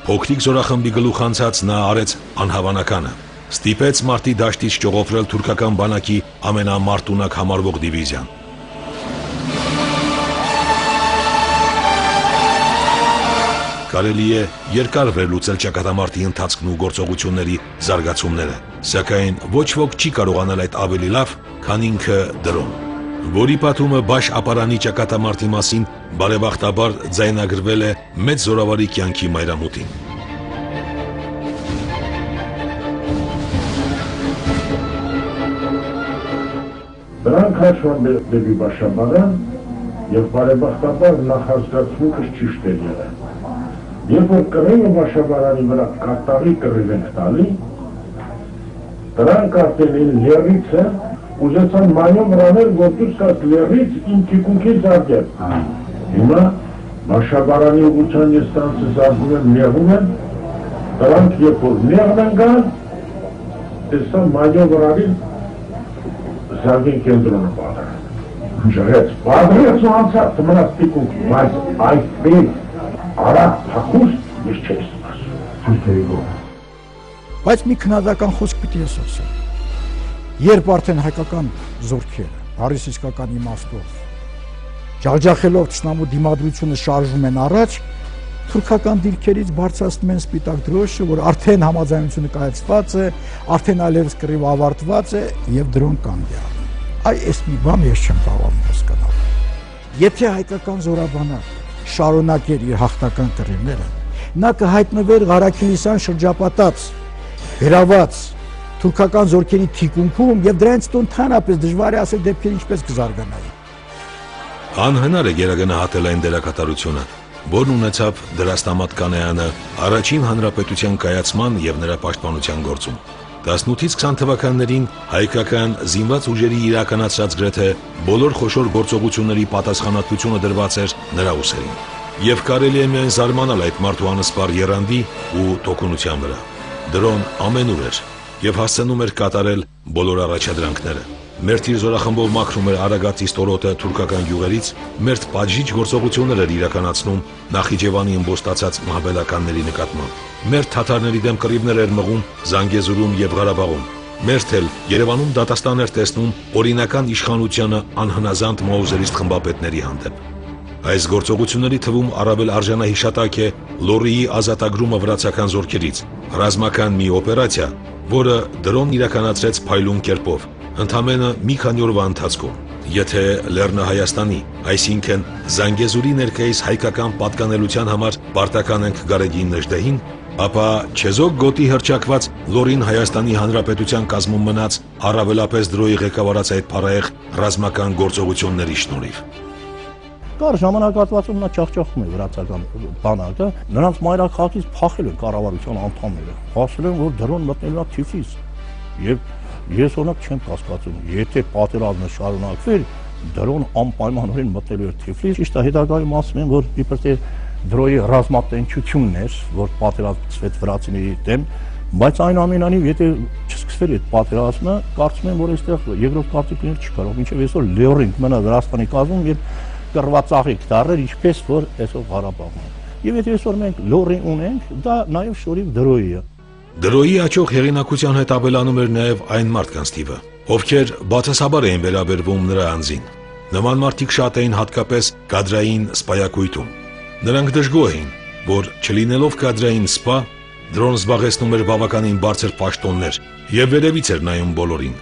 փոքրիկ զորախմբի գլուխ անցած նա արեց անհավանականը, ստիպեց մարտի դաշտից ճողոփրել թուրքական բանակի ամենամարտունակ համարվող դիվիզիան։ կարելի է երկար վերլուծել ճակատամարտի ընթացքն ու գործողությունների զարգացումները, սակայն ոչ ոք չի կարողանալ այդ ավելի լավ, քան ինքը Դրոն, որի պատումը Բաշ ապարանի ճակատամարտի մասին բարեբախտաբար ձայնագրվել է մեծ զորավարի կյանքի մայրամուտին։ Նրանք հաշվում են դեպի Բաշապարան և բարեբախտաբար նախազգացմունքս ճիշտ էր եղել։ Երբ որ կռիվը Բաշապարանի վրա կատաղի կռիվ ենք տալի, դրանք արդեն լեռիցը ուզեցան մանևր անել, որ դուրս գաս լեռից իմ թիկունքից արգել։ Հիմա Բաշապարանի ուղղության ես տանցը զարդում եմ, նեղում եմ, դրանք երբ որ նեղն են գան, տեսա մանևր արին Զարգին կենտրոնը պատրեց, ժղեց, պատրեց ու անցած մնաց տիկունք, բայց այդպես արագ փախուստ ես չես ասում։ Բայց մի քննադատական խոսք պիտի ես ասեմ։ Երբ արդեն հայկական զորքերը, առիս իսկական իմաստով, ջախջախելով թշնամու դիմադրությունը շարժում են առաջ, թուրքական դիրքերից բարձրացնում են սպիտակ դրոշը, որ արդեն համաձայնությունը կայացված է, արդեն այլևս կռիվը ավարտված է եւ Դրոն կանգ է առնում։ Այս մի բան ես չեմ կարողանում հասկանալ։ Եթե հայկական զորաբանը շարունակեր իր հաղթական կռիվները, նա կհայտնվեր Ղարաքիլիսյան շրջապատած, գրաված թուրքական զորքերի թիկունքում եւ դրանից հետո ընդհանրապես դժվար է ասել դեպքերը ինչպես կզարգանային։ Անհնար է գերագնահատել այն դերակատարությունը, որն ունեցավ Դրաստամատ Կանայանը առաջին հանրապետության կայացման եւ նրա պաշտպանության գործում։ 18-ից 20 թվականներին հայկական զինված ուժերի իրականացրած գրեթե բոլոր խոշոր գործողությունների պատասխանատվությունը դրված էր նրա ուսերին։ Եվ կարելի է միայն զարմանալ այդ մարդու անսպառ եռանդի ու տոկունության վրա։ Դրոն ամենուր էր եւ հասցնում էր կատարել բոլոր առաջադրանքները։ Մերթ իր զորախմբով մաքրում էր Արագածի ստորոտը թուրքական գյուղերից, մերթ պատժիչ գործողություններ էր իրականացնում Նախիջևանի ըմբոստացած մահբելականների նկատմամբ։ Մերթ թաթարների դեմ կռիվներ էր մղում Զանգեզուրում եւ Ղարաբաղում։ Մերթ էլ Երևանում դատաստան էր տեսնում օրինական իշխանությանը անհնազանդ մաուզերիստ խմբապետների հանդեպ։ Այս գործողությունների թվում առավել արժանահիշատակ է Լորիի ազատագրումը վրացական զորքերից, ռազմական մի օպերացիա, որը Դրոն իրականացրեց փայլուն կերպով, ընդամենը մի քանի օրվա ընթացքում։ Եթե Լեռնահայաստանի, այսինքն Զանգեզուրի ներկայիս հայկական պատկանելության համար պարտական ենք Գարեգին Նժդեհին, ապա Չեզոք գոտի հռչակված Լորին Հայաստանի Հանրապետության կազմում մնաց առավելապես Դրոյի ղեկավարած այդ փառահեղ ռազմական գործողությունների շնորհիվ։ Կար ժամանակահատվածում նա ջախջախում է վրացական բանակը, նրանց մայրաքաղաքից փախել են կառավարության անդամները, ասել են, որ Դրոն մտնել է Թիֆլիս, եւ ես օրինակ չեմ կասկածում, եթե պատերազմը շարունակվեր, Դրոն անպայմանորեն մտել էր Թիֆլիս, ճիշտ է, հետագայում ասում են, որ իբր թե Դրոյի ռազմատենչությունն էր, որ պատերազմվեց վրացիների դեմ, բայց այնուամենայնիվ, եթե չսկսվեր այդ պատերազմը, կարծում եմ, որ այստեղ երկրորդ կարծիքներ չկար, մինչև այսօր լեորինք մնա Վրաստանի կազմում եւ կռվածաղիկ դարեր, ինչպես որ այսօր Ղարաբաղում։ Եվ եթե այսօր մենք լորի ունենք, դա նաև շնորհիվ Դրոյի է։ Դրոյի աճող հեղինակության հետ ապելանում էր նաև այն մարդկանց թիվը, ովքեր բացասաբար էին վերաբերվում նրա անձին։ Նման մարդիկ շատ էին հատկապես կադրային սպայակույտում։ Նրանք դժգոհ էին, որ չլինելով կադրային սպա, Դրոն զբաղեցնում էր բավականին բարձր պաշտոններ եւ վերևից էր նայում բոլորին։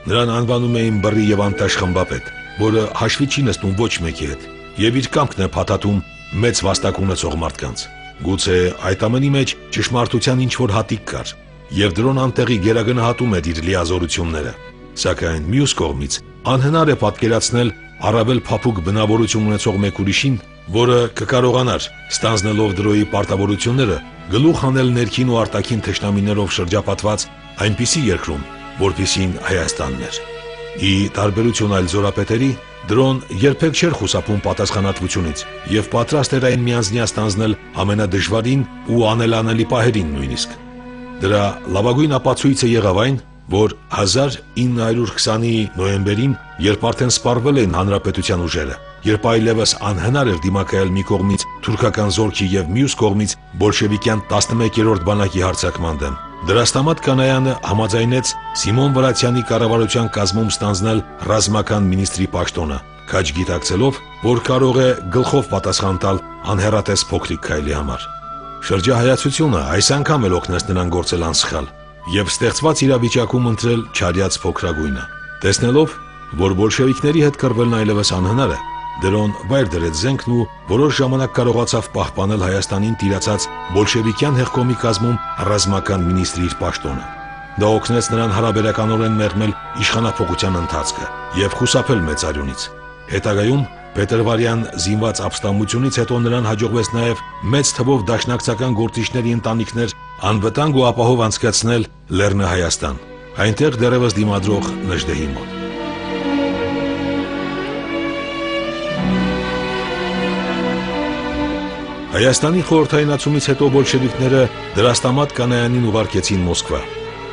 Նրան անվանում էին բռի եւ անտաշ խմբապետ, որը հաշվի չի նստում ոչ մեկի հետ եւ իր կամքն է փաթաթում մեծ վաստակ ունեցող մարդկանց։ Գուցե այդ ամենի մեջ ճշմարտության ինչ-որ հատիկ կար, եւ Դրոն անտեղի գերագնահատում էր իր լիազորությունները, սակայն մյուս կողմից անհնար է պատկերացնել առավել փափուկ բնավորություն ունեցող մեկ ուրիշին, որը կկարողանար, ստանձնելով Դրոյի պարտավորությունները, գլուխ հանել ներքին ու արտաքին թշնամիներով շրջապատված այնպիսի երկրում, որպիսին Հայաստանն էր։ Ի տարբերություն այլ զորապետերի, Դրոն երբեք չէր խուսափում պատասխանատվությունից եւ պատրաստ էր այն միանձնյա ստանձնել ամենադժվարին ու անելանելի պահերին նույնիսկ։ Դրա լավագույն ապացույցը եղավ այն, որ 1920-ի նոյեմբերին, երբ արդեն սպառվել էին հանրապետության ուժերը, երբ այլևս անհնար էր դիմակայել մի կողմից թուրքական զորքի եւ մյուս կողմից բոլշևիկյան 11-րդ բանակի հարձակման դեմ, Դրաստամատ Կանայանը համաձայնեց Սիմոն Վրացյանի կառավարության կազմում ստանձնել ռազմական մինիստրի պաշտոնը, քաջ գիտակցելով, որ կարող է գլխով պատասխան տալ անհեռատես փոքրիկ քայլի համար։ Շրջահայացությունը այս անգամ էլ օգնեց նրան գործել անսխալ եւ ստեղծված իրավիճակում ընտրել չարյաց փոքրագույնը։ Տեսնելով, որ բոլշևիկների հետ կռվելն այլևս անհնար է, Դրոն վայր դրեց զենքն ու որոշ ժամանակ կարողացավ պահպանել Հայաստանին տիրացած բոլշևիկյան հեղկոմի կազմում ռազմական մինիստրի իր պաշտոնը։ Դա օգնեց նրան հարաբերականորեն մեղմել իշխանափոխության ընթացքը եւ խուսափել մեծ արյունից։ Հետագայում Պետրվարյան զինված ապստամբությունից հետո նրան հաջողվեց նաև մեծ թվով դաշնակցական գործիչների ընտանիքներ անվտանգ ու ապահով անցկացնել Լեռնա Հայաստան, այնտեղ դեռևս դիմադրող Նժդեհի մոտ։ Հայաստանի խորհրդայնացումից հետո բոլշևիկները Դրաստամատ Կանայանին ուղարկեցին Մոսկվա։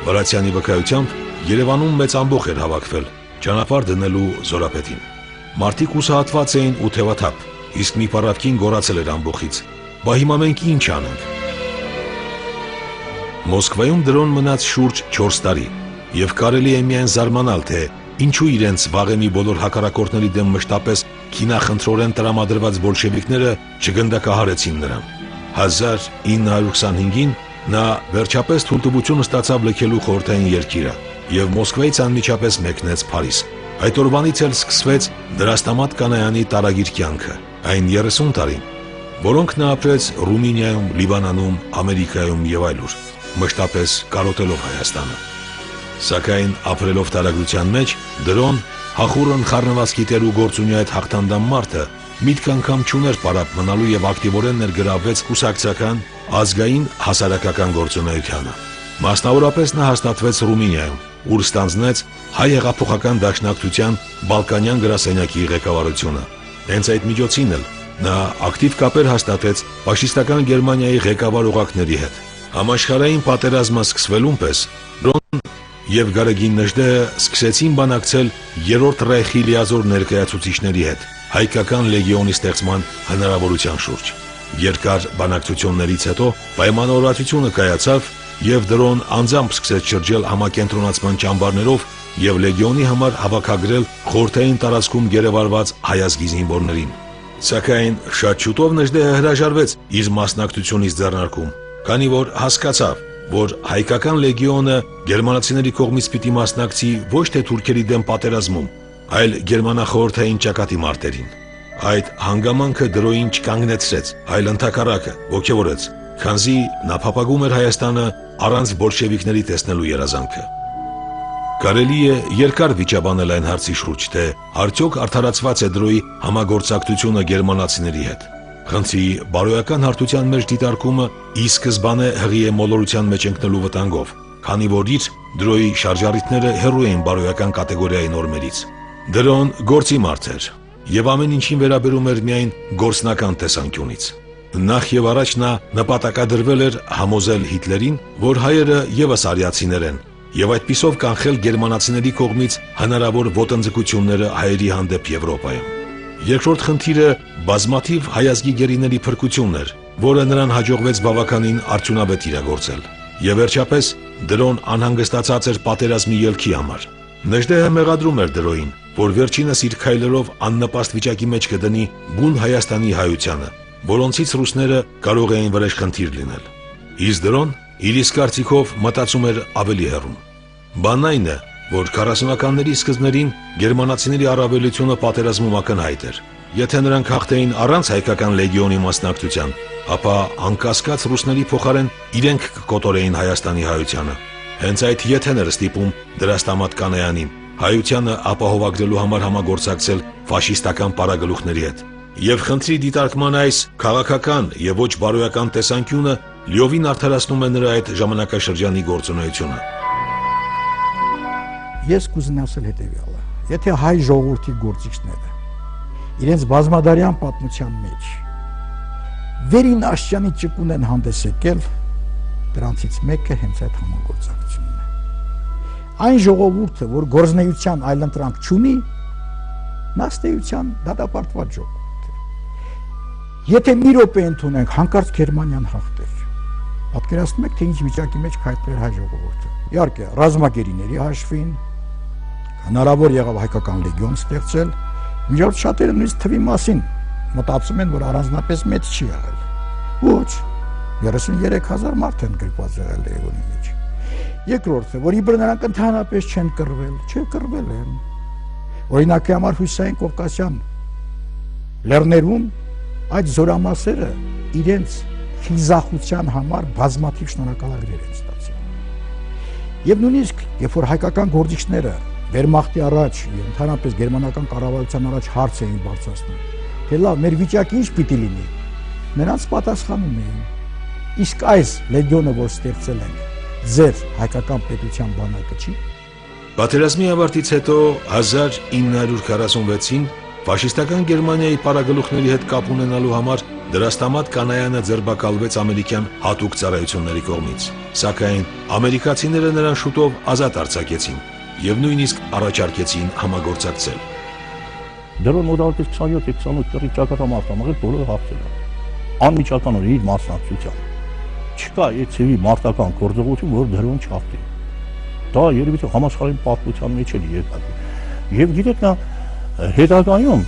Վրացյանի վկայությամբ Երևանում մեծ ամբոխ էր հավաքվել ճանապարհ դնելու զորապետին։ Մարդիկ հուսահատված էին ու թևաթափ, իսկ մի պարավկին գոռացել էր ամբոխից. «Բա հիմա մենք ինչ անենք»։ Մոսկվայում դրոն մնաց շուրջ 4 տարի, եւ կարելի է միայն զարմանալ, թե ինչու իրենց վաղեմի բոլոր հակառակորդների դեմ մշտապես քինախնդրորեն տրամադրված բոլշևիկները չգնդակահարեցին նրան։ 1925-ին նա վերջապես թույլտվություն ստացավ լքելու խորհրդային երկիրը եւ Մոսկվայից անմիջապես մեկնեց Փարիզ։ Այդ օրվանից էլ սկսվեց Դրաստամատ Կանայանի տարագիր կյանքը, այն 30 տարին, որոնք նա ապրեց Ռումինիայում, Լիբանանում, Ամերիկայում եւ այլուր, մշտապես կարոտելով Հայաստանը։ Սակայն ապրելով տարագրության մեջ, դրոն հախուռն խառնված գիտելու գործունյա այդ հաղթանդամ մարդը միտք անգամ չուներ պարապ մնալու եւ ակտիվորեն ներգրավվեց կուսակցական, ազգային, հասարակական գործունեությանը։ Մասնավորապես նա հաստատվեց Ռումինիայում, ուր ստանձնեց հայ հեղափոխական դաշնակցության Բալկանյան գրասենյակի ղեկավարությունը։ Հենց այդ միջոցին էլ նա ակտիվ կապեր հաստատեց ֆաշիստական Գերմանիայի ղեկավար օղակների հետ։ Համաշխարհային պատերազմը սկսվելուն պես Ռոն եւ Գարեգին Նժդեհը սկսեցին բանակցել Երրորդ Ռեյխի լիազոր ներկայացուցիչների հետ հայկական լեգիոնի ստեղծման հնարավորության շուրջ։ Երկար բանակցություններից հետո պայմանավորվածությունը կայացավ եւ դրոն անձամբ սկսեց շրջել համակենտրոնացման ճամբարներով եւ լեգիոնի համար հավաքագրել խորհրդային տարածքում գերեվարված հայազգի զինվորներին։ Սակայն շատ շուտով Նժդեհը հրաժարվեց իր մասնակցությունից ձեռնարկում, քանի որ հասկացավ, որ հայկական լեգիոնը գերմանացիների կողմից պիտի մասնակցի ոչ թե թուրքերի դեմ պատերազմում, այլ գերմանախորհրդային ճակատի մարտերին։ Այդ հանգամանքը դրոյին չկանգնեցրեց, այլ ընդհակառակը ոգևորեց, քանզի նա փափագում էր Հայաստանը առանց բոլշևիկների տեսնելու երազանքը։ Կարելի է երկար վիճաբանել այն հարցի շուրջ, թե արդյոք արդարացված է դրոյի համագործակցությունը գերմանացիների հետ։ Խնդրի բարոյական հարթության մեջ դիտարկումը ի սկզբանե հղի է մոլորության մեջ ընկնելու վտանգով, քանի որ իր դրոյի շարժառիթները հեռու էին բարոյական կատեգորիայի նորմերից։ Դրոն գործի մարդ էր եւ ամեն ինչին վերաբերում էր միայն գործնական տեսանկյունից։ Նախ եւ առաջ նա նպատակադրվել էր համոզել Հիտլերին, որ հայերը եւս արիացիներ են եւ այդպիսով կանխել գերմանացիների կողմից հնարավոր ոտնձգությունները հայերի հանդեպ Եվրոպայում։ Երկրորդ խնդիրը բազմաթիվ հայազգի գերիների փրկությունն էր, որը նրան հաջողվեց բավականին արդյունավետ իրագործել։ Եվ վերջապես դրոն անհանգստացած էր պատերազմի ելքի համար։ Նժդեհը մեղադրում էր դրոյին, որ վերջինս իր քայլերով աննպաստ վիճակի մեջ կդնի բուն Հայաստանի հայությանը, որոնցից ռուսները կարող էին վրեժխնդիր լինել։ Իսկ դրոն իր իսկ կարծիքով մտածում էր ավելի հեռուն։ Բանն այն է, որ 40-ականների սկզբներին գերմանացիների առավելությունը պատերազմում ակնհայտ էր։ Եթե նրանք հաղթեին առանց հայկական լեգիոնի մասնակցության, ապա անկասկած ռուսների փոխարեն իրենք կկոտորեին Հայաստանի հայությանը։ Հենց այդ եթեն էր ստիպում Դրաստամատ Կանայանին հայությանը ապահովագրելու համար համագործակցել ֆաշիստական պարագլուխների հետ։ Եվ խնդրի դիտարկման այս քաղաքական եւ ոչ բարոյական տեսանկյունը լիովին արդարացնում է նրա այդ ժամանակաշրջանի գործունեությունը։ Ես կուզենամ ասել հետևյալը. եթե հայ ժողովրդի գործիչները իրենց բազմադարյան պատմության մեջ վերին աշճանի ճկուն են հանդես եկել, դրանցից մեկը հենց այդ համագործակցությունն է։ Այն ժողովուրդը, որ գործնեության այլընտրանք չունի, նա ստեյության դատապարտված ժողովուրդ է։ Եթե մի րոպե ընդունենք հանկարծ Գերմանիան հաղթեր, պատկերացնում եք, թե ինչ վիճակի մեջ կհայտնվեր հայ ժողովուրդը։ Իհարկե, ռազմագերիների հաշվին հնարավոր եղավ հայկական լեգիոն ստեղծել, միջազգային շատերը նույնիսկ թվի մասին մտածում են, որ առանձնապես մեծ չի եղել։ Ոչ, 33,000 մարդ են գրկված եղել Լեոնի մեջ։ Երկրորդը, որ իբր նրանք ընդհանրապես չեն կռվել, կռվել են։ Օրինակի համար Հյուսիսային Կովկասյան լեռներում այդ զորամասերը իրենց խիզախության համար բազմաթիվ շնորհակալագրեր են ստացել։ Եվ նույնիսկ, երբ որ հայկական գործիչները Վերմախտի առաջ եւ ընդհանրապես գերմանական կառավարության առաջ հարց էին բարձրացնում, թե լավ, մեր վիճակը ինչ պիտի լինի, նրանց պատասխանում էին. իսկ այս լեգիոնը, որ ստեղծել ենք, ձեր հայկական պետության բանակը չի։ Պատերազմի ավարտից հետո 1946-ին ֆաշիստական Գերմանիայի պարագլուխների հետ կապ ունենալու համար Դրաստամատ Կանայանը ձերբակալվեց ամերիկյան հատուկ ծառայությունների կողմից, սակայն ամերիկացիները նրան շուտով ազատ արձակեցին եւ նույնիսկ առաջարկեցին համագործակցել։ Դեռ մոտավորապես 27-28 տարի ճակատամարտամաղել բոլորը հաղթել են։ Անմիջականորեն իր մասնակցությամբ։ Չկա այդ ծավալի մարտական գործողություն, որ դրոն չհաղթի։ Դա երևի թե համաշխարհային պատմության մեջ էլ եկած է։ Եվ գիտեք, նա հետագայում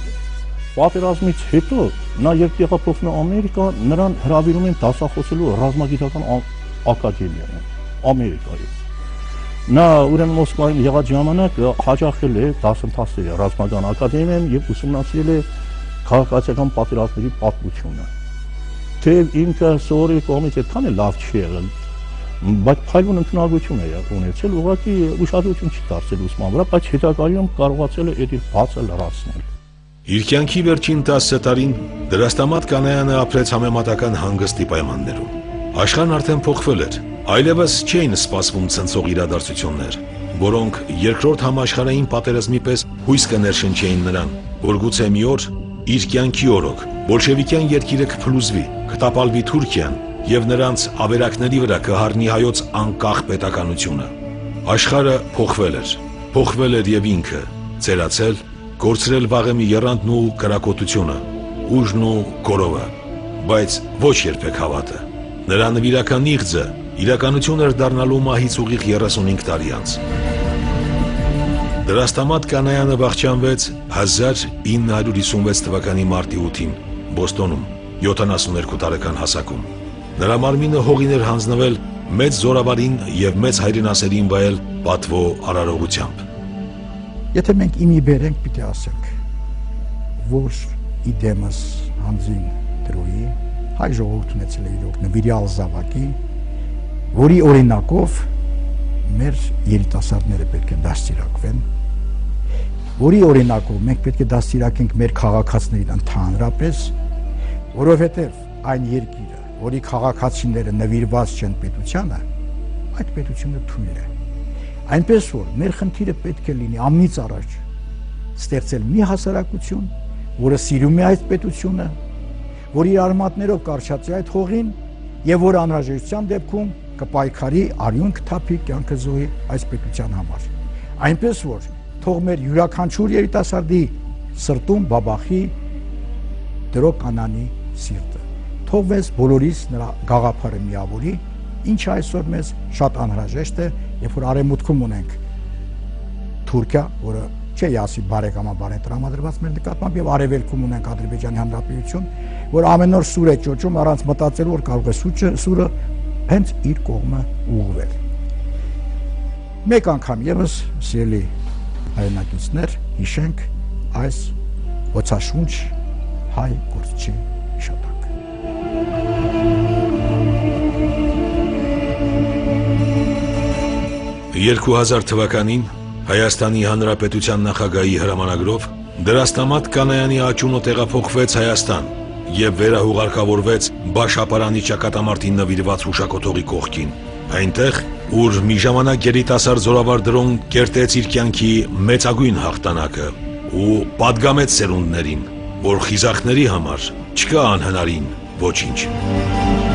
պատերազմից հետո նա երբ տեղափոխվում է Ամերիկա, նրան հրավիրում են դասախոսելու ռազմագիտական ակադեմիայում Ամերիկայում։ Նա ուրեմն Մոսկվայում եղած ժամանակ հաջողել է դասընթացների ռազմական ակադեմիայում եւ ուսումնասիրել է քաղաքացիական պատերազմների պատմությունը։ Թե ինքը սովորի կողմից այդքան է լավ չի եղել, բայց փայլուն ընդունակություն է ունեցել, ուղղակի ուշադրություն չի դարձել ուսման վրա, բայց հետագայում կարողացել է այդ իր բացը լրացնել։ Իր կյանքի վերջին 10 տարին Դրաստամատ Կանայանը ապրեց համեմատական հանգստի պայմաններում։ Աշխարհն արդեն փոխվել էր, այլևս չէին սպասվում ցնցող իրադարձություններ, որոնք երկրորդ համաշխարհային պատերազմի պես հույս կներշնչեին նրան, որ գուցե մի օր իր կյանքի օրոք բոլշևիկյան երկիրը կփլուզվի, կտապալվի Թուրքիան եւ նրանց ավերակների վրա կհառնի հայոց անկախ պետականությունը։ Աշխարհը փոխվել էր եւ ինքը ծերացել, կորցրել վաղեմի եռանդն ու կրակոտությունը, ուժն ու գորովը, բայց ոչ երբեք հավատը։ Նրա նվիրական իղձը իրականություն էր դառնալու մահից ուղիղ 35 տարի անց։ Դրաստամատ Կանայանը վախճանվեց 1956 թվականի մարտի 8-ին Բոստոնում 72 տարեկան հասակում։ Նրա մարմինը հողին էր հանձնվել մեծ զորավարին եւ մեծ հայրենասերին վայել պատվո արարողությամբ։ Եթե մենք իմի բերենք, պիտի ասենք, որ իդեմս հանձին դրոյի հայ ժողովուրդ ունեցել է իրոք նվիրյալ զավակի, որի օրինակով մեր երիտասարդները պետք է դաստիարակվեն, որի օրինակով մենք պետք է դաստիարակենք մեր քաղաքացիներին ընդհանրապես, որովհետև այն երկիրը, որի քաղաքացիները նվիրված չեն պետությանը, այդ պետությունը թույլ է։ Այնպես որ մեր խնդիրը պետք է լինի ամնից առաջ ստեղծել մի հասարակություն, որը սիրում է այդ պետությունը, որ իր արմատներով կառչացի այդ հողին եւ որ անհրաժեշտության դեպքում կպայքարի արյուն կթափի կյանքը զոհի այս պետության համար։ Այնպես որ թող մեր յուրաքանչյուր երիտասարդի սրտում բաբախի դրոկ անանի սիրտը։ Թող մեզ բոլորիս նրա գաղափարը միավորի, ինչը այսօր մեզ շատ անհրաժեշտ է, երբ որ արևմուտքում ունենք Թուրքիա, որը չէ ասի բարեկամաբար է տրամադրված մեր նկատմամբ, եւ արևելքում ունենք Ադրբեջանի Հանրապետություն, որ ամեն օր սուր է ճոճում առանց մտածելու, որ կարող է սուրը հենց իր կողմը ուղղվել։ Մեկ անգամ եւս, սիրելի հայրենակիցներ, հիշենք այս ոցաշունչ հայ գործչի հիշատակը։ 2000 թվականին Հայաստանի Հանրապետության նախագահի հրամանագրով Դրաստամատ Կանայանի աճյունը տեղափոխվեց Հայաստան եւ վերահուղարկավորվեց Բաշապարանի ճակատամարտին նվիրված հուշակոթողի կողքին, այնտեղ, ուր մի ժամանակ երիտասարդ զորավար դրոն կերտեց իր կյանքի մեծագույն հաղթանակը ու պատգամեց սերունդներին, որ խիզախների համար չկա անհնարին ոչինչ։